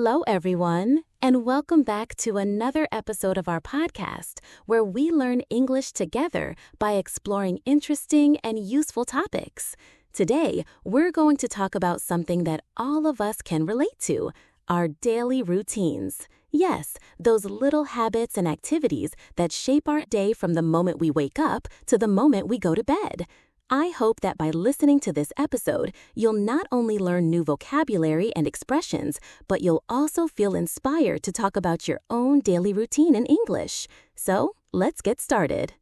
Hello, everyone, and welcome back to another episode of our podcast where we learn English together by exploring interesting and useful topics. Today, we're going to talk about something that all of us can relate to, our daily routines. Yes, those little habits and activities that shape our day from the moment we wake up to the moment we go to bed. I hope that by listening to this episode, you'll not only learn new vocabulary and expressions, but you'll also feel inspired to talk about your own daily routine in English. So, let's get started.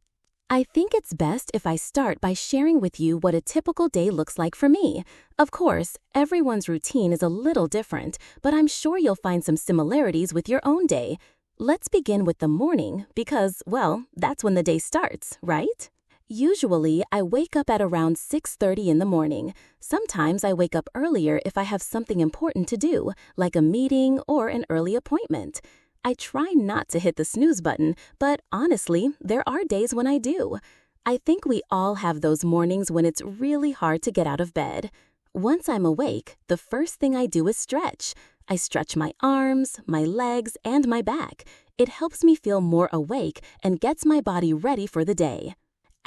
I think it's best if I start by sharing with you what a typical day looks like for me. Of course, everyone's routine is a little different, but I'm sure you'll find some similarities with your own day. Let's begin with the morning because, well, that's when the day starts, right? Usually, I wake up at around 6:30 in the morning. Sometimes I wake up earlier if I have something important to do, like a meeting or an early appointment. I try not to hit the snooze button, but honestly, there are days when I do. I think we all have those mornings when it's really hard to get out of bed. Once I'm awake, the first thing I do is stretch. I stretch my arms, my legs, and my back. It helps me feel more awake and gets my body ready for the day.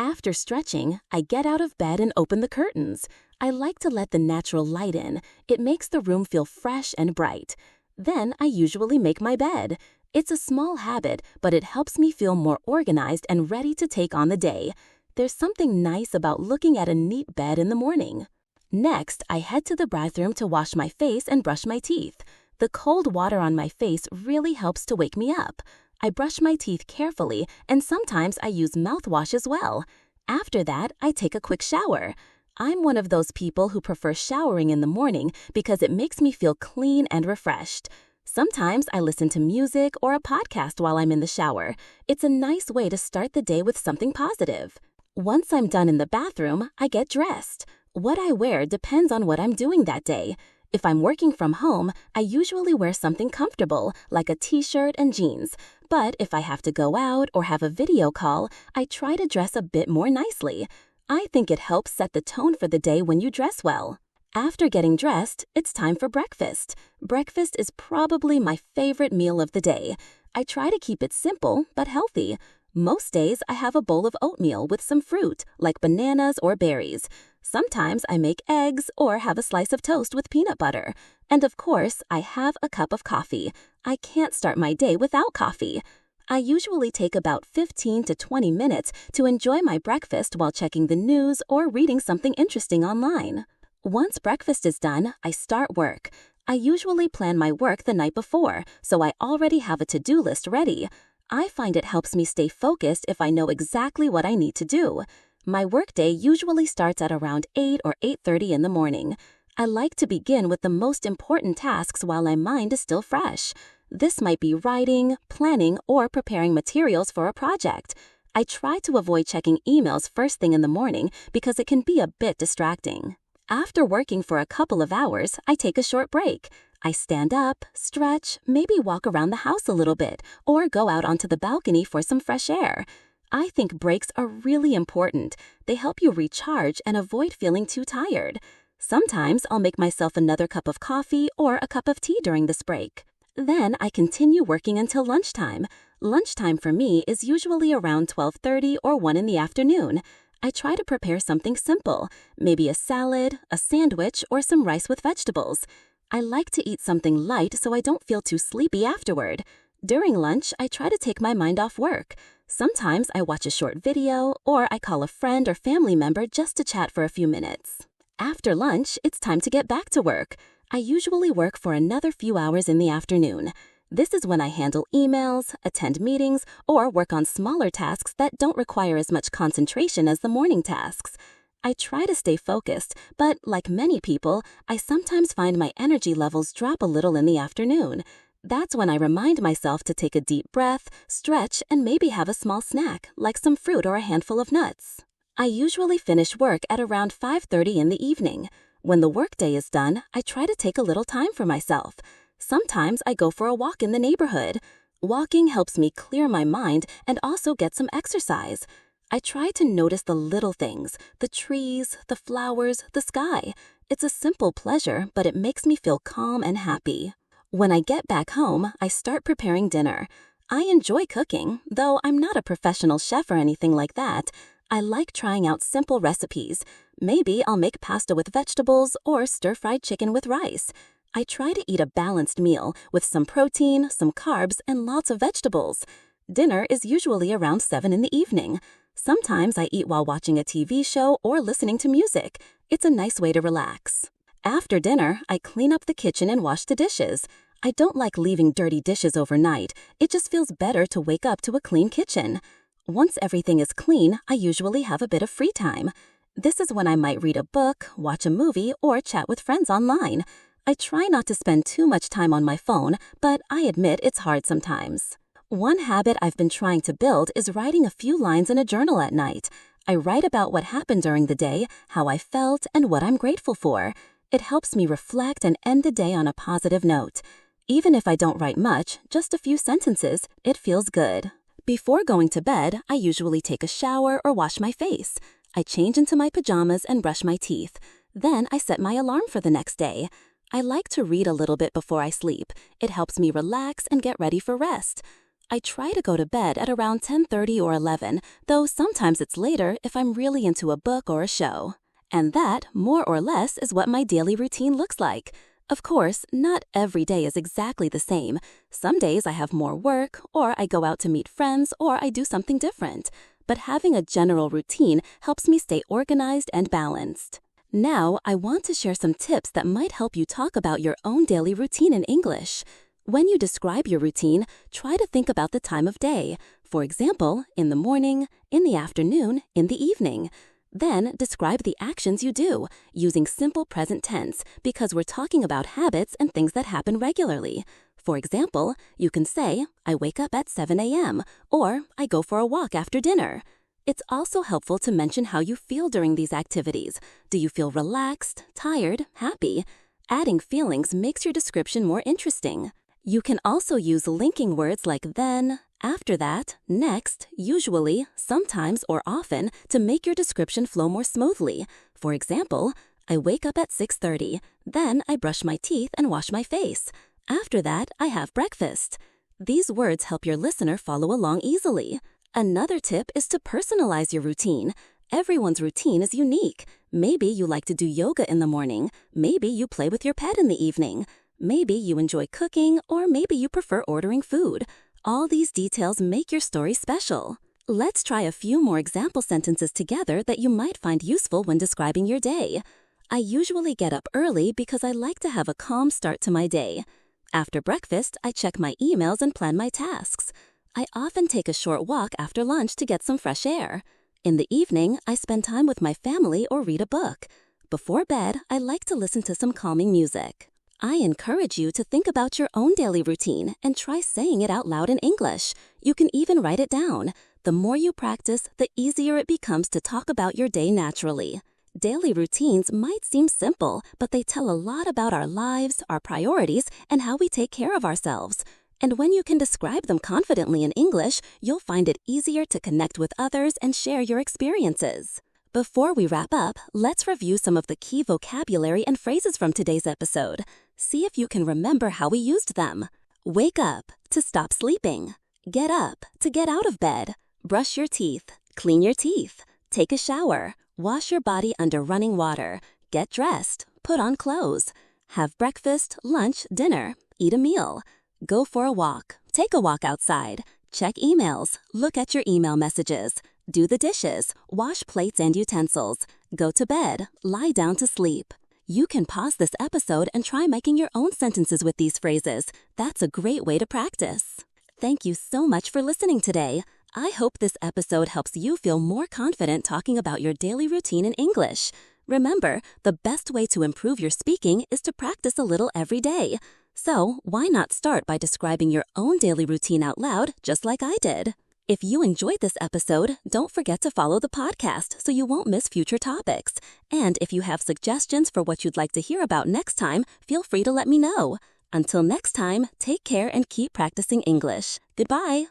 After stretching, I get out of bed and open the curtains. I like to let the natural light in. It makes the room feel fresh and bright. Then I usually make my bed. It's a small habit, but it helps me feel more organized and ready to take on the day. There's something nice about looking at a neat bed in the morning. Next, I head to the bathroom to wash my face and brush my teeth. The cold water on my face really helps to wake me up. I brush my teeth carefully, and sometimes I use mouthwash as well. After that, I take a quick shower. I'm one of those people who prefer showering in the morning because it makes me feel clean and refreshed. Sometimes I listen to music or a podcast while I'm in the shower. It's a nice way to start the day with something positive. Once I'm done in the bathroom, I get dressed. What I wear depends on what I'm doing that day. If I'm working from home, I usually wear something comfortable, like a t-shirt and jeans. But if I have to go out or have a video call, I try to dress a bit more nicely. I think it helps set the tone for the day when you dress well. After getting dressed, it's time for breakfast. Breakfast is probably my favorite meal of the day. I try to keep it simple but healthy. Most days, I have a bowl of oatmeal with some fruit, like bananas or berries. Sometimes I make eggs or have a slice of toast with peanut butter. And of course, I have a cup of coffee. I can't start my day without coffee. I usually take about 15 to 20 minutes to enjoy my breakfast while checking the news or reading something interesting online. Once breakfast is done, I start work. I usually plan my work the night before, so I already have a to-do list ready. I find it helps me stay focused if I know exactly what I need to do. My workday usually starts at around 8 or 8:30 in the morning. I like to begin with the most important tasks while my mind is still fresh. This might be writing, planning, or preparing materials for a project. I try to avoid checking emails first thing in the morning because it can be a bit distracting. After working for a couple of hours, I take a short break. I stand up, stretch, maybe walk around the house a little bit, or go out onto the balcony for some fresh air. I think breaks are really important. They help you recharge and avoid feeling too tired. Sometimes I'll make myself another cup of coffee or a cup of tea during this break. Then I continue working until lunchtime. Lunchtime for me is usually around 12:30 or 1 in the afternoon. I try to prepare something simple, maybe a salad, a sandwich, or some rice with vegetables. I like to eat something light so I don't feel too sleepy afterward. During lunch, I try to take my mind off work. Sometimes I watch a short video, or I call a friend or family member just to chat for a few minutes. After lunch, it's time to get back to work. I usually work for another few hours in the afternoon. This is when I handle emails, attend meetings, or work on smaller tasks that don't require as much concentration as the morning tasks. I try to stay focused, but like many people, I sometimes find my energy levels drop a little in the afternoon. That's when I remind myself to take a deep breath, stretch, and maybe have a small snack, like some fruit or a handful of nuts. I usually finish work at around 5:30 in the evening. When the workday is done, I try to take a little time for myself. Sometimes I go for a walk in the neighborhood. Walking helps me clear my mind and also get some exercise. I try to notice the little things, the trees, the flowers, the sky. It's a simple pleasure, but it makes me feel calm and happy. When I get back home, I start preparing dinner. I enjoy cooking, though I'm not a professional chef or anything like that. I like trying out simple recipes. Maybe I'll make pasta with vegetables or stir-fried chicken with rice. I try to eat a balanced meal with some protein, some carbs, and lots of vegetables. Dinner is usually around 7 in the evening. Sometimes I eat while watching a TV show or listening to music. It's a nice way to relax. After dinner, I clean up the kitchen and wash the dishes. I don't like leaving dirty dishes overnight. It just feels better to wake up to a clean kitchen. Once everything is clean, I usually have a bit of free time. This is when I might read a book, watch a movie, or chat with friends online. I try not to spend too much time on my phone, but I admit it's hard sometimes. One habit I've been trying to build is writing a few lines in a journal at night. I write about what happened during the day, how I felt, and what I'm grateful for. It helps me reflect and end the day on a positive note. Even if I don't write much, just a few sentences, it feels good. Before going to bed, I usually take a shower or wash my face. I change into my pajamas and brush my teeth. Then I set my alarm for the next day. I like to read a little bit before I sleep. It helps me relax and get ready for rest. I try to go to bed at around 10:30 or 11, though sometimes it's later if I'm really into a book or a show. And that, more or less, is what my daily routine looks like. Of course, not every day is exactly the same. Some days I have more work, or I go out to meet friends, or I do something different. But having a general routine helps me stay organized and balanced. Now, I want to share some tips that might help you talk about your own daily routine in English. When you describe your routine, try to think about the time of day. For example, in the morning, in the afternoon, in the evening. Then describe the actions you do, using simple present tense, because we're talking about habits and things that happen regularly. For example, you can say, I wake up at 7 a.m., or I go for a walk after dinner. It's also helpful to mention how you feel during these activities. Do you feel relaxed, tired, happy? Adding feelings makes your description more interesting. You can also use linking words like then, after that, next, usually, sometimes, or often to make your description flow more smoothly. For example, I wake up at 6:30, then I brush my teeth and wash my face. After that, I have breakfast. These words help your listener follow along easily. Another tip is to personalize your routine. Everyone's routine is unique. Maybe you like to do yoga in the morning. Maybe you play with your pet in the evening. Maybe you enjoy cooking, or maybe you prefer ordering food. All these details make your story special. Let's try a few more example sentences together that you might find useful when describing your day. I usually get up early because I like to have a calm start to my day. After breakfast, I check my emails and plan my tasks. I often take a short walk after lunch to get some fresh air. In the evening, I spend time with my family or read a book. Before bed, I like to listen to some calming music. I encourage you to think about your own daily routine and try saying it out loud in English. You can even write it down. The more you practice, the easier it becomes to talk about your day naturally. Daily routines might seem simple, but they tell a lot about our lives, our priorities, and how we take care of ourselves. And when you can describe them confidently in English, you'll find it easier to connect with others and share your experiences. Before we wrap up, let's review some of the key vocabulary and phrases from today's episode. See if you can remember how we used them. Wake up, to stop sleeping. Get up, to get out of bed. Brush your teeth, clean your teeth. Take a shower, wash your body under running water. Get dressed, put on clothes. Have breakfast, lunch, dinner. Eat a meal. Go for a walk, take a walk outside. Check emails, look at your email messages. Do the dishes, wash plates and utensils. Go to bed, lie down to sleep. You can pause this episode and try making your own sentences with these phrases. That's a great way to practice. Thank you so much for listening today. I hope this episode helps you feel more confident talking about your daily routine in English. Remember, the best way to improve your speaking is to practice a little every day. So, why not start by describing your own daily routine out loud, just like I did? If you enjoyed this episode, don't forget to follow the podcast so you won't miss future topics. And if you have suggestions for what you'd like to hear about next time, feel free to let me know. Until next time, take care and keep practicing English. Goodbye.